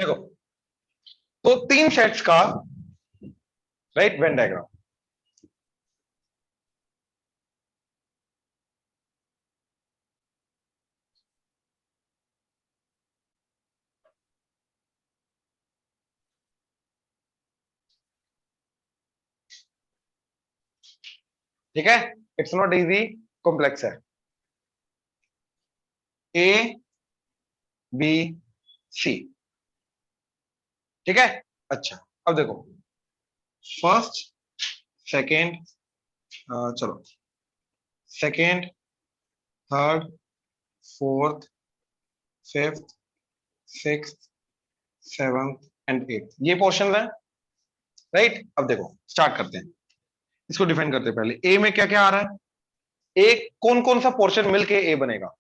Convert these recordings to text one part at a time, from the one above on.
देखो, तो तीन सेट्स का राइट वेन डायग्राम। ठीक है, इट्स नॉट इजी, कॉम्प्लेक्स है। ए बी सी, ठीक है। अच्छा, अब देखो, फर्स्ट सेकेंड, चलो, second, third, fourth, fifth, sixth, seventh and eighth, ये पोर्शन है राइट। अब देखो स्टार्ट करते हैं, इसको डिफाइन करते हैं। पहले ए में क्या क्या आ रहा है, ए कौन कौन सा पोर्शन मिलके ए बनेगा,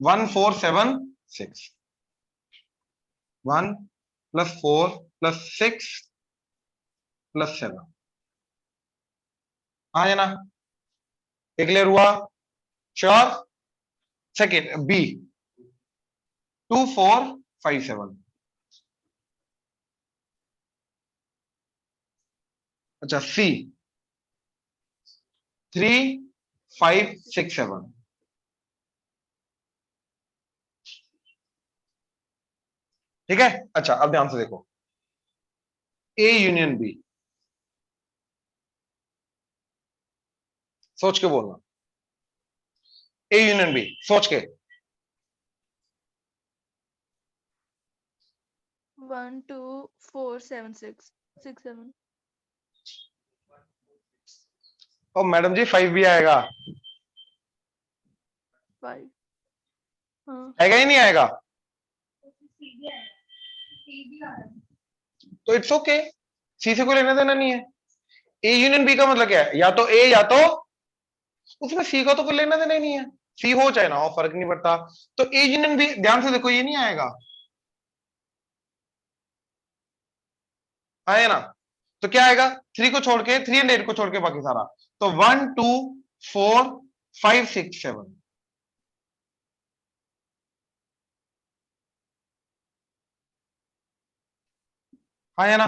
1 4 7 6, 1 प्लस 4 प्लस 6 प्लस 7, हाँ है ना, क्लियर हुआ, श्योर। सेकेंड बी 2 4 5 7, अच्छा सी 3 5 6 7, ठीक है। अच्छा अब ध्यान से देखो, ए यूनियन बी, सोच के बोलना, ए यूनियन बी, सोच के। 1 2 4 7 6 6 7 और मैडम जी 5 भी आएगा, 5, हाँ आएगा ही नहीं आएगा, तो इट्स ओके, सी से कोई लेना देना नहीं है। ए यूनियन बी का मतलब क्या है, या तो ए या तो, उसमें सी का तो कोई लेना देना ही नहीं है, सी हो चाहे ना हो फर्क नहीं पड़ता। तो ए यूनियन बी, ध्यान से देखो, ये नहीं आएगा, आए ना, तो क्या आएगा, 3 को छोड़ के, 3 एंड 8 को छोड़ के बाकी सारा, तो 1 2 4 5 6 7, हाँ ना।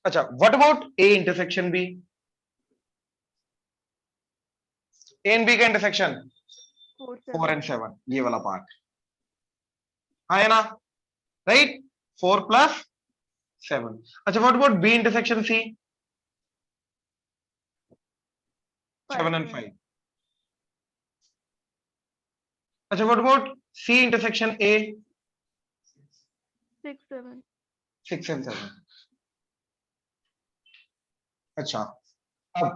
अच्छा what about A intersection B, A and B का इंटरसेक्शन 4 4 7 एंड 7, ये वाला पार्ट, हाँ ना, राइट, 4 प्लस 7। अच्छा what about B intersection C, 7 5 and 7 5। अच्छा what about C intersection A, 6 7 6 and 7। अच्छा अब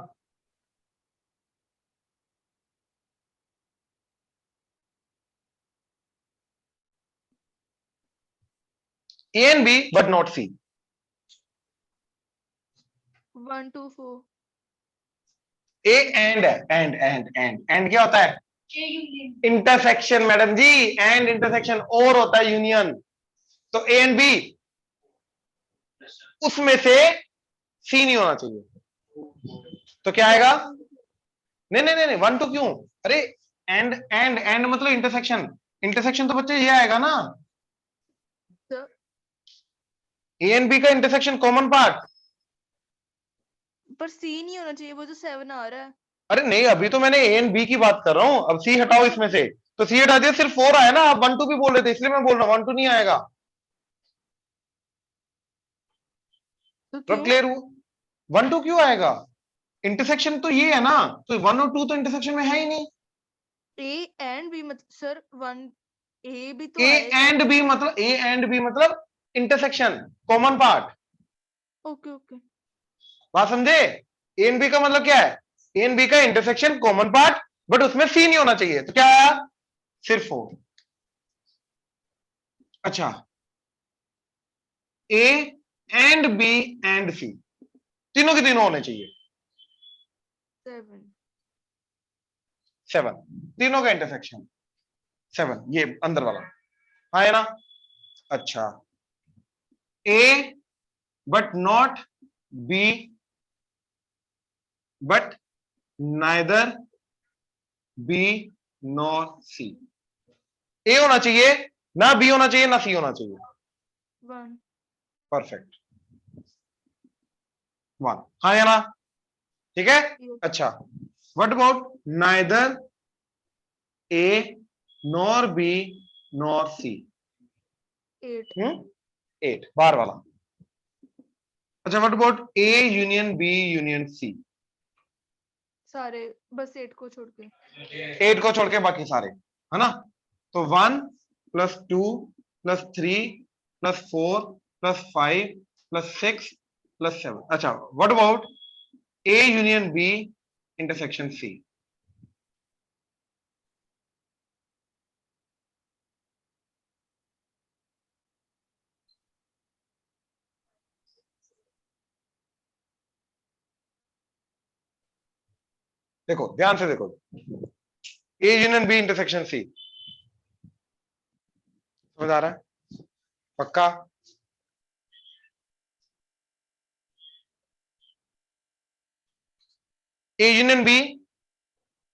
A and B but not C, 1 2 4 A and क्या होता है, intersection madam ji, and intersection और होता है यूनियन, तो ए एंड बी, उसमें से सी नहीं होना चाहिए, तो क्या आएगा, 1 नहीं नहीं नहीं 1 2 क्यों, अरे एंड मतलब इंटरसेक्शन, इंटरसेक्शन तो बच्चे ये आएगा ना, सर ए एंड बी का इंटरसेक्शन कॉमन पार्ट। पर सी नहीं होना चाहिए, वो तो 7 आ रहा है। अरे नहीं, अभी तो मैंने ए एंड बी की बात कर रहा हूं, अब सी हटाओ अच्छा इसमें से, तो सी हटा दिया, सिर्फ 4 आया ना, आप 1 2 भी बोल रहे थे, इसलिए मैं बोल रहा हूं 1 2 नहीं आएगा, तो सब क्यों क्लियर हुआ, 1 2 क्यों आएगा, इंटरसेक्शन तो ये है ना, तो 1 और 2 तो इंटरसेक्शन में है ही नहीं। ए एंड बी मत सर 1 ए भी ए तो आएगा। एंड बी मतलब, ए एंड बी मतलब intersection, common part, okay okay बात समझे, ए एंड बी का मतलब क्या है, ए एंड बी का इंटरसेक्शन कॉमन पार्ट, बट उसमें सी नहीं होना चाहिए, तो क्या आया, सिर्फ 4। अच्छा, ए एंड बी एंड सी, तीनों के तीनों होने चाहिए 7 7, तीनों का इंटरसेक्शन 7, ये अंदर वाला, हाँ है ना। अच्छा, A but not B but neither B nor C, A होना चाहिए ना बी होना चाहिए ना सी होना चाहिए। 1 परफेक्ट, 1, हाँ या ना? ठीक है। yes अच्छा, what about neither A nor B nor C? 8 8, बाहर वाला। अच्छा, what about A union B union C? सारे बस 8 को छोड़ के 8 को छोड़ के बाकी सारे, है ना? तो 1 plus 2 plus 3 plus 4 plus 5 plus 6 plus 7। अच्छा, what about A union B intersection C? देखो ध्यान से देखो, A union B intersection C, समझ आ रहा है? पक्का? A union B,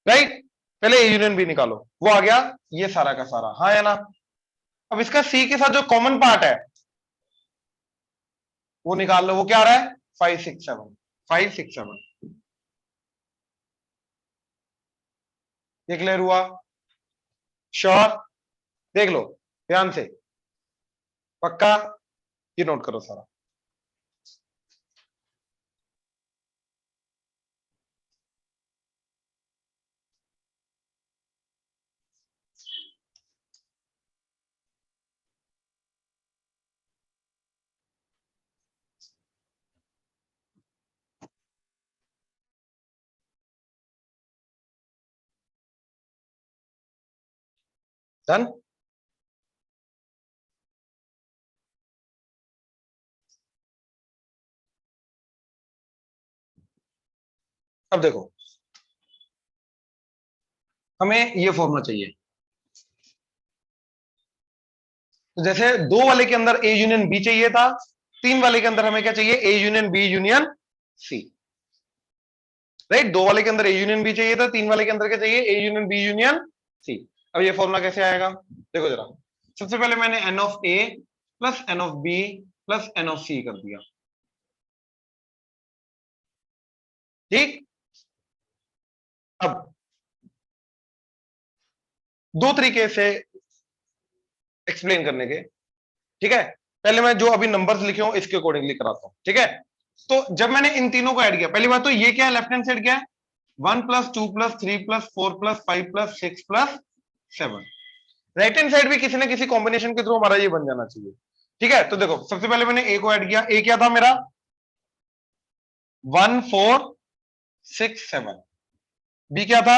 right? पहले ए यूनियन बी निकालो, वो आ गया ये सारा का सारा, हाँ या ना? अब इसका सी के साथ जो कॉमन पार्ट है वो निकाल लो, वो क्या आ रहा है? 5 6 7, 5 6 7। ये क्लियर हुआ? श्योर? देख लो ध्यान से, पक्का? ये नोट करो सारा। डन? अब देखो, हमें ये फॉर्मूला चाहिए। तो जैसे 2 वाले के अंदर ए यूनियन बी चाहिए था, 3 वाले के अंदर हमें क्या चाहिए? A union B union C, right? 2 वाले के अंदर ए यूनियन बी चाहिए था, 3 वाले के अंदर क्या चाहिए? A union B union C. अब ये फॉर्मूला कैसे आएगा? देखो जरा, सबसे पहले मैंने n of A plus N of B plus N of C कर दिया, ठीक? अब दो तरीके से एक्सप्लेन करने के, ठीक है? पहले मैं जो अभी नंबर्स लिखे हूं इसके अकॉर्डिंगली कराता हूं, ठीक है? तो जब मैंने इन तीनों को ऐड किया, पहली बात तो ये क्या है? लेफ्ट हैंड साइड क्या है? 1 plus 2 plus 3 plus 4 plus 5 plus 6 plus 7। Right hand side भी किसी ना किसी कॉम्बिनेशन के थ्रू हमारा ये बन जाना चाहिए, ठीक है? तो देखो, सबसे पहले मैंने ए को ऐड किया, ए क्या था मेरा? 1 4 6 7। बी क्या था?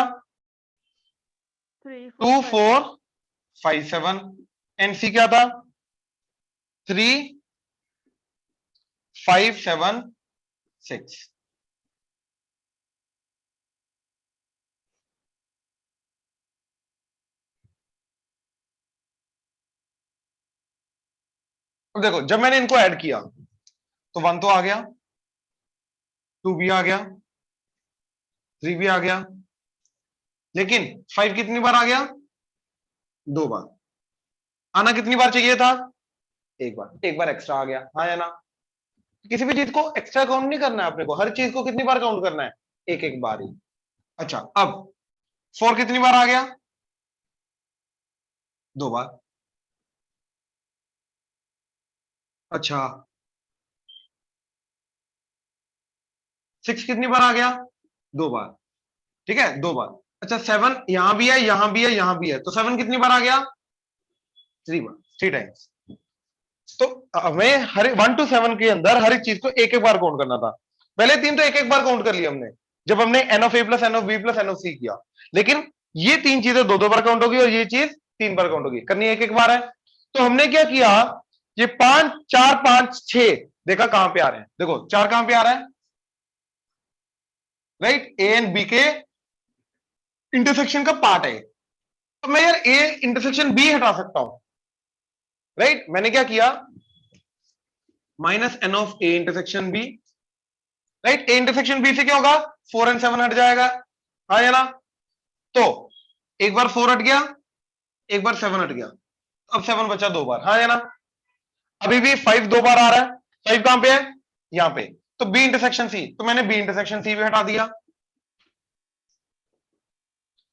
3 2 4 5 4 5 7। एंड सी क्या था? 3 5 7 6। अब देखो, जब मैंने इनको ऐड किया तो 1 तो आ गया, 2 भी आ गया, 3 भी आ गया, लेकिन 5 कितनी बार आ गया? 2 बार। आना कितनी बार चाहिए था? एक बार, एक बार एक्स्ट्रा आ गया, हाँ या ना? किसी भी चीज को एक्स्ट्रा काउंट नहीं करना है अपने को, हर चीज को कितनी बार काउंट करना है? एक एक बार ही। अच्छा, अब 4 कितनी बार आ गया? 2 बार। अच्छा, 6 कितनी बार आ गया? 2 बार, ठीक है? 2 बार। अच्छा, 7 यहां भी है, यहां भी है, यहां भी है, तो 7 कितनी बार आ गया? 3 बार, 3 टाइम्स। तो हमें हर 1 to 7 के अंदर हर एक चीज को एक एक बार काउंट करना था। पहले 3 तो एक एक बार काउंट कर लिया हमने, जब हमने n of A plus N of B plus N of C किया, लेकिन ये 3 चीजें 2 बार काउंट होगी और ये चीज 3 बार काउंट होगी, करनी एक एक बार है। तो हमने क्या किया, ये 5 4 5 6 देखा कहां पे आ रहे हैं? देखो 4 कहां पे आ रहा है? राइट, ए एंड बी के इंटरसेक्शन का पार्ट है। तो मैं यार ए इंटरसेक्शन बी हटा सकता हूं, राइट? मैंने क्या किया, minus N of A intersection B, right? A intersection B से क्या होगा? 4 एंड 7 हट जाएगा, हाँ या ना? तो एक बार 4 हट गया, एक बार 7 हट गया, अब 7 बचा 2 बार, हाँ या ना? अभी भी 5 2 बार आ रहा है, 5 कहां पे है? यहां पे। तो बी इंटरसेक्शन सी, तो मैंने बी इंटरसेक्शन सी भी हटा दिया।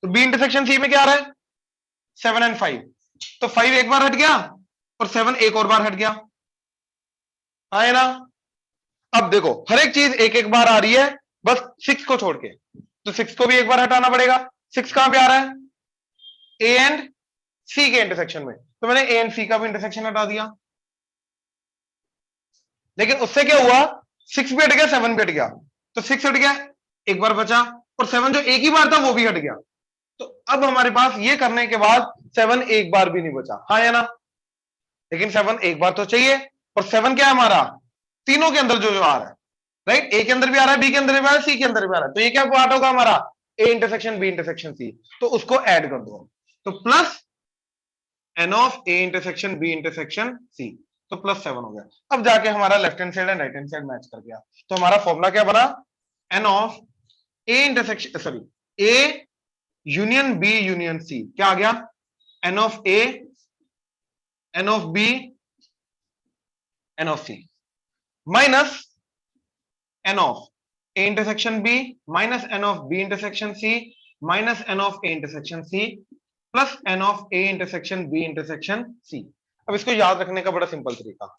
तो बी इंटरसेक्शन सी में क्या आ रहा है? 7 एंड 5। तो 5 एक बार हट गया और 7 एक और बार हट गया, हाँ या ना? अब देखो हर एक चीज एक एक बार आ रही है, बस 6 को छोड़ के। तो 6 को भी एक बार हटाना पड़ेगा। 6 कहां पे आ रहा है? ए एंड सी के इंटरसेक्शन में, तो मैंने ए एंड सी का भी इंटरसेक्शन हटा दिया। लेकिन उससे क्या हुआ? 6 भी हट गया, 7 भी हट गया। तो 6 हट गया, एक बार बचा, और 7 जो एक ही बार था वो भी हट गया। तो अब हमारे पास ये करने के बाद 7 एक बार भी नहीं बचा, हाँ या ना? लेकिन 7 एक बार तो चाहिए, और 7 क्या है हमारा? तीनों के अंदर जो जो आ रहा है, राइट? ए के अंदर भी आ रहा है, बी के अंदर भी आ रहा है, सी के अंदर भी आ रहा है। तो ये क्या पार्ट होगा हमारा? A intersection B intersection C. तो उसको ऐड कर दो, तो plus N of A intersection B intersection C, तो +7 हो गया। अब जाके हमारा left hand side and right hand side match कर गया। तो हमारा फॉर्मूला क्या बना? N of A intersection, sorry, A union B union C, क्या आ गया? N of A, N of B, N of C, minus N of A intersection B minus N of B intersection C minus N of A intersection C plus N of A intersection B intersection C. अब इसको याद रखने का बड़ा simple तरीका,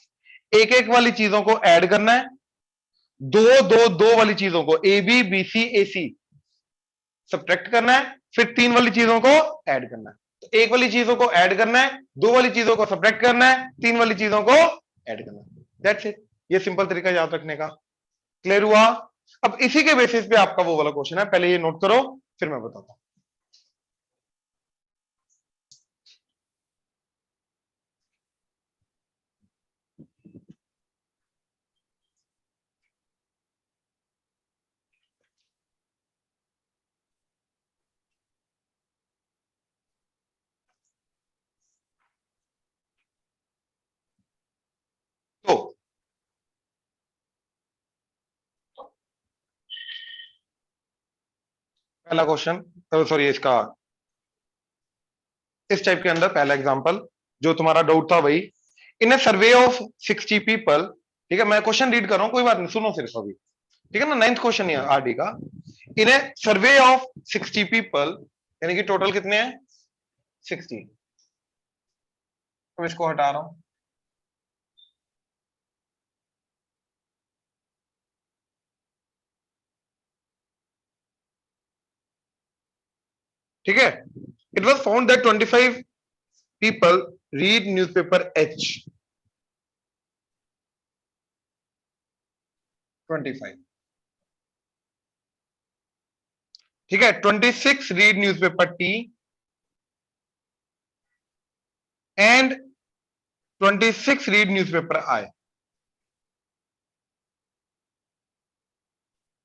एक एक वाली चीजों को ऐड करना है, दो दो दो वाली चीजों को A B B C A C subtract करना है, फिर 3 वाली चीजों को ऐड करना है। तो एक वाली चीजों को ऐड करना है, 2 वाली चीजों को सब्ट्रैक्ट करना है, 3 वाली चीजों को ऐड करना है। That's it. ये सिंपल तरीका याद रखने का। क्लियर हुआ? अब इसी के बेसिस पे आपका वो वाला क्वेश्चन है, पहले ये नोट करो फिर मैं बताता हूं। तो पहला क्वेश्चन, सॉरी, इसका इस टाइप के अंदर पहला एग्जांपल जो तुम्हारा डाउट था वही, इन ए सर्वे ऑफ 60 पीपल, ठीक है, मैं क्वेश्चन रीड कर रहा हूं, कोई बात नहीं, सुनो सिर्फ अभी, ठीक है ना? 9th क्वेश्चन है आरडी का। इन ए सर्वे ऑफ 60 पीपल, यानी कि टोटल कितने हैं? 60। तो इसको हटा रहा हूं, ठीक है? It was found that 25 people read newspaper H. 25, ठीक है? 26 read newspaper T and 26 read newspaper I.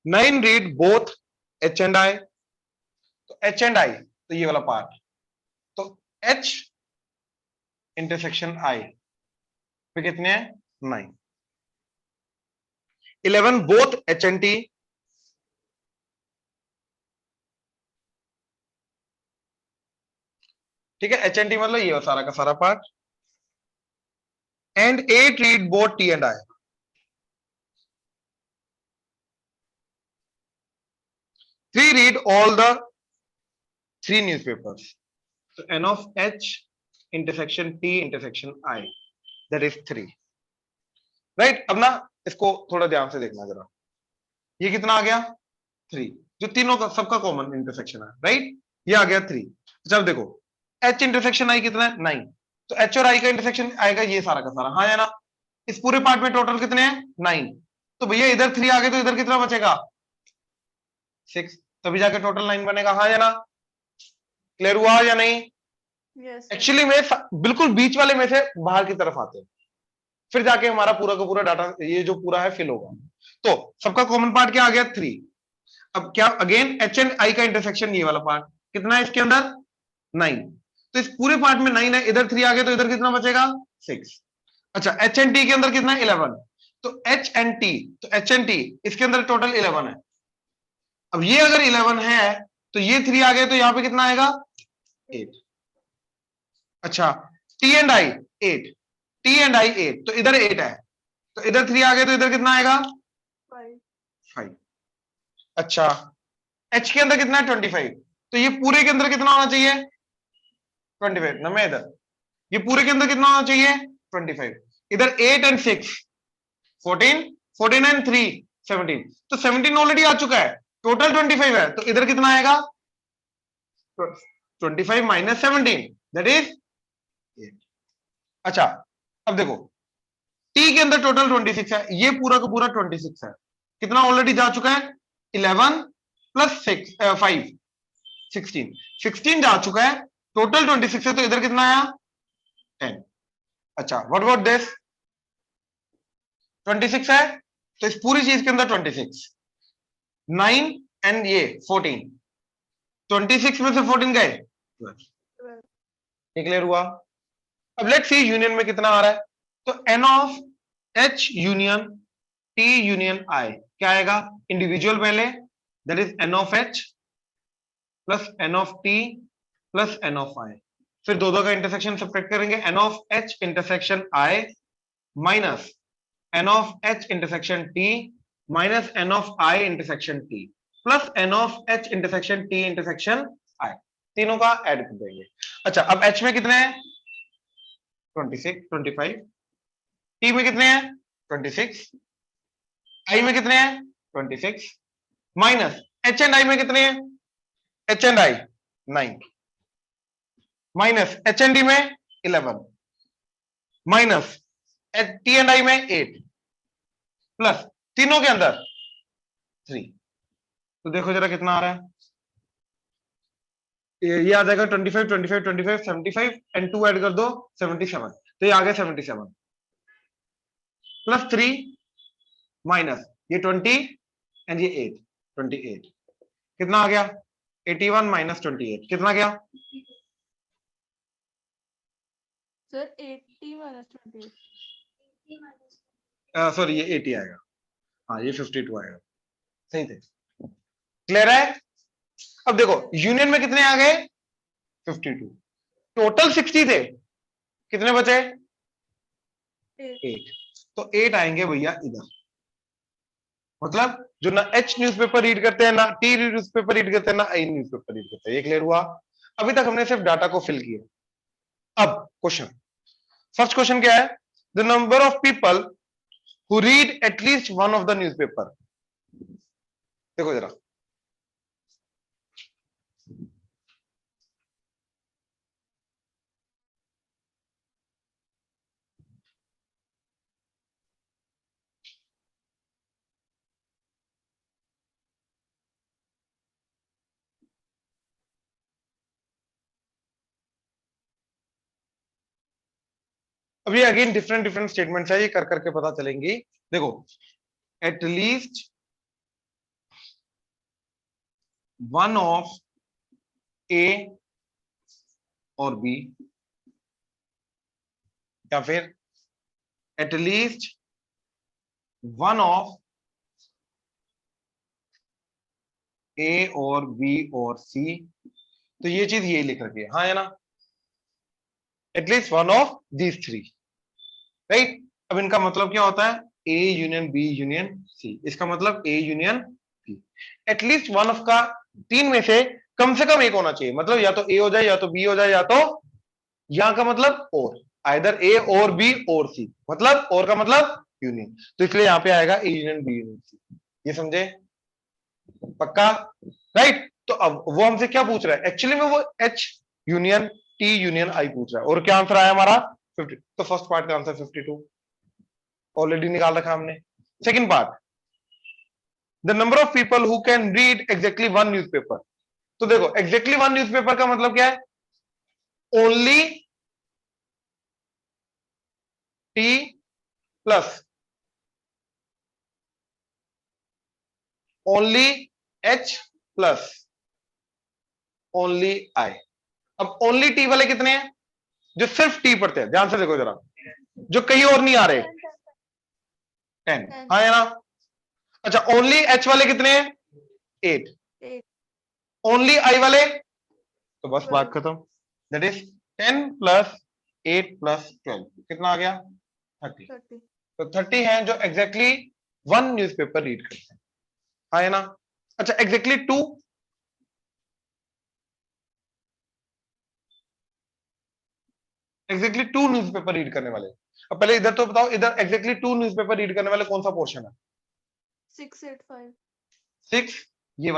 9 read both H and I. तो एच एंड आई, तो ये वाला पार्ट, तो एच इंटरसेक्शन आई पे कितने हैं? 9। 11 बोथ एच एंड टी, ठीक है? एच एंड टी मतलब ये सारा का सारा part, and 8 read both T and I. 3 read all the 3 newspapers. तो n of H intersection T intersection I, that is 3, right? अब ना इसको थोड़ा ध्यान से देखना जरा, ये कितना आ गया? 3, जो तीनों का सबका कॉमन इंटरसेक्शन है, राइट? ये आ गया 3। जब देखो एच इंटरसेक्शन आई कितना है? 9। तो एच और आई का इंटरसेक्शन आएगा ये सारा का सारा, हाँ या ना? इस पूरे पार्ट में टोटल कितने हैं? 9। तो भैया इधर 3 आ गए तो इधर कितना बचेगा? 6। तभी जाके टोटल 9 बनेगा, हाँ या ना? क्लियर हुआ या नहीं? यस एक्चुअली में बिल्कुल बीच वाले में से बाहर की तरफ आते हैं, फिर जाके हमारा पूरा का पूरा डाटा ये जो पूरा है फिल होगा। तो सबका कॉमन पार्ट क्या आ गया? 3। अब क्या अगेन एच एंड आई का इंटरसेक्शन, ये वाला पार्ट कितना है इसके अंदर? 9। तो इस पूरे पार्ट में 9 है, इधर 3 आ गए तो इधर कितना बचेगा? 6। अच्छा, एच एंड टी के अंदर कितना है? 11। तो एच एंड टी, तो एच एंड टी इसके अंदर टोटल 11 है। अब ये अगर 11 है तो ये 3 आ गए तो यहां पे कितना आएगा? 8। अच्छा, T and I 8, T and आई 8, तो इधर 8 है, तो इधर 3 आ गए, तो इधर कितना आएगा 5। अच्छा, एच के अंदर कितना है 25, तो ये पूरे के अंदर कितना होना चाहिए 25 ना, मैं इधर ये पूरे के अंदर कितना होना चाहिए 25, इधर 8 एंड 6 14, 14 एंड 3 17, तो 17 ऑलरेडी आ चुका है, टोटल 25 है, तो इधर कितना आएगा 25 माइनस 17, दैट इज 8। अच्छा, अब देखो टी के अंदर टोटल 26 है, ये पूरा का पूरा 26 है, कितना ऑलरेडी जा चुका है 11 प्लस 6 5 16, 16 जा चुका है, टोटल 26 है, तो इधर कितना आया 10। अच्छा, व्हाट अबाउट दिस 26 है, तो इस पूरी चीज के अंदर 26, 9 एंड ये 14, 26 में से 14 गए 12, क्लियर हुआ। अब लेट्स सी यूनियन में कितना आ रहा है, तो n of H union T union I क्या आएगा, इंडिविजुअल पहले, that is n of H plus N of T plus N of I, फिर दो का इंटरसेक्शन सब्ट्रैक्ट करेंगे, n of H intersection I minus N of H intersection T minus N of I intersection T plus N of H intersection T intersection I, तीनों का add कर देंगे। अच्छा, अब एच में कितने हैं 26 25, टी में कितने हैं 26, आई में कितने हैं 26, माइनस एच एंड आई में कितने हैं, H and I 9, minus H and D में 11, माइनस टी एंड आई में 8, प्लस तीनों के अंदर 3, तो देखो जरा कितना आ रहा है, ये आ जाएगा 25 25 25 75 एंड 2 ऐड कर दो 77, तो ये आ गया 77 प्लस 3 माइनस ये 20 एंड ये 8 28, कितना आ गया 81 माइनस 28, कितना गया सर 80 माइनस 28, सॉरी ये 80 आएगा, हाँ ये 52 आएगा, सही थे, क्लियर है। अब देखो यूनियन में कितने आ गए 52, टोटल 60 थे, कितने बचे 8, तो 8 आएंगे भैया इधर, मतलब जो ना एच न्यूज़पेपर रीड करते हैं, ना टी न्यूज़पेपर रीड करते हैं, ना आई न्यूज़पेपर रीड करते हैं, ये क्लियर हुआ। अभी तक हमने सिर्फ डाटा को फिल किया। अब क्वेश्चन, फर्स्ट क्वेश्चन क्या है, the number of people who read at least one of the newspaper, देखो जरा अभी अगेन डिफरेंट डिफरेंट स्टेटमेंट्स है, ये कर करके पता चलेंगी। देखो एटलीस्ट वन ऑफ ए और बी, या फिर एटलीस्ट वन ऑफ ए और बी और सी, तो ये चीज ये लिख रखी है, हाँ है ना, at least one of these three, right. अब इनका मतलब क्या होता है, A union B union C, इसका मतलब A union B, at least one of का तीन में से कम एक होना चाहिए, मतलब या तो ए हो जाए या तो बी हो जाए, या तो यहां का मतलब और, आइदर ए और बी और सी, मतलब और का मतलब यूनियन, तो इसलिए यहां पे आएगा A union B union C, ये समझे, पक्का, राइट। तो अब वो हमसे क्या पूछ रहा है, एक्चुअली में वो एच यूनियन टी यूनियन आई पूछ रहा है, और क्या आंसर आया हमारा 50, तो फर्स्ट पार्ट का आंसर 52 ऑलरेडी निकाल रखा हमने। Second part, the number of people who can read exactly one newspaper, तो देखो एग्जैक्टली वन न्यूज़पेपर का मतलब क्या है, only T plus only H plus only I. अब ओनली टी वाले कितने हैं, जो सिर्फ टी पढ़ते हैं, ध्यान से देखो जरा, जो कहीं और नहीं आ रहे, 10, हाँ है ना। अच्छा, ओनली एच वाले कितने हैं 8, ओनली आई वाले, तो बस बात खत्म, दैट इज 10 प्लस 8 प्लस 12 कितना आ गया 30। 30। तो 30 है जो एग्जैक्टली 1 न्यूज़पेपर रीड करते हैं, हाँ है ना। अच्छा एग्जैक्टली 2, एग्जैक्टली 2 न्यूज़पेपर रीड करने वाले। अब पहले इधर तो बताओ, इधर एग्जैक्टली 2 न्यूज़पेपर रीड करने वाले कौन सा पोर्शन है? 685। 6, ये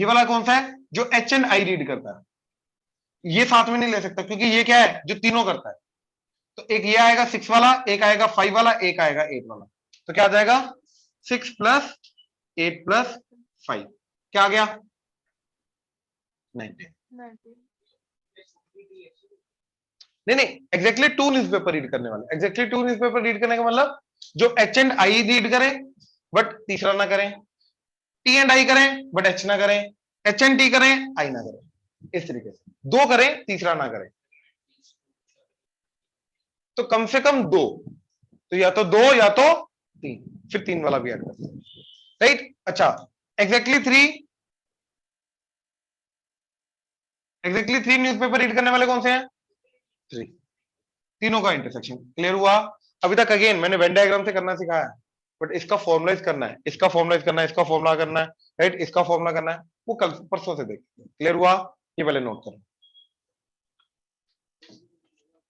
वाला कौन सा है जो एच एंड आई रीड करता है? ये साथ में नहीं ले सकता क्योंकि ये क्या है जो तीनों करता है। तो एक ये आएगा 6 वाला, एक आएगा 5 वाला, एक आएगा 8 वाला। तो क्या आ जाएगा 6 प्लस 8 प्लस 5 क्या आ गया 90। 90। नहीं नहीं, एग्जैक्टली 2 न्यूज़पेपर रीड करने वाले, एग्जैक्टली 2 न्यूज़पेपर रीड करने का मतलब जो एच एंड आई रीड करें बट तीसरा ना करें, टी एंड आई करें बट एच ना करें, एच एंड टी करें आई ना करें, इस तरीके से 2 करें तीसरा ना करें। तो कम से कम 2, तो या तो 2 या तो 3, फिर 3 वाला भी ऐड करते हैं, राइट। अच्छा एग्जैक्टली 3 न्यूज़पेपर रीड करने वाले कौन से हैं? 3, तीनों का इंटरसेक्शन क्लियर हुआ। अभी तक अगेन मैंने वेन डायग्राम से करना सिखाया, बट इसका फॉर्मुलाइज करना है, इसका फॉर्मुलाइज करना है, इसका फॉर्मुला करना है, राइट, इसका फॉर्मुला करना है, वो कल परसों से देख। क्लियर हुआ, ये पहले नोट करो।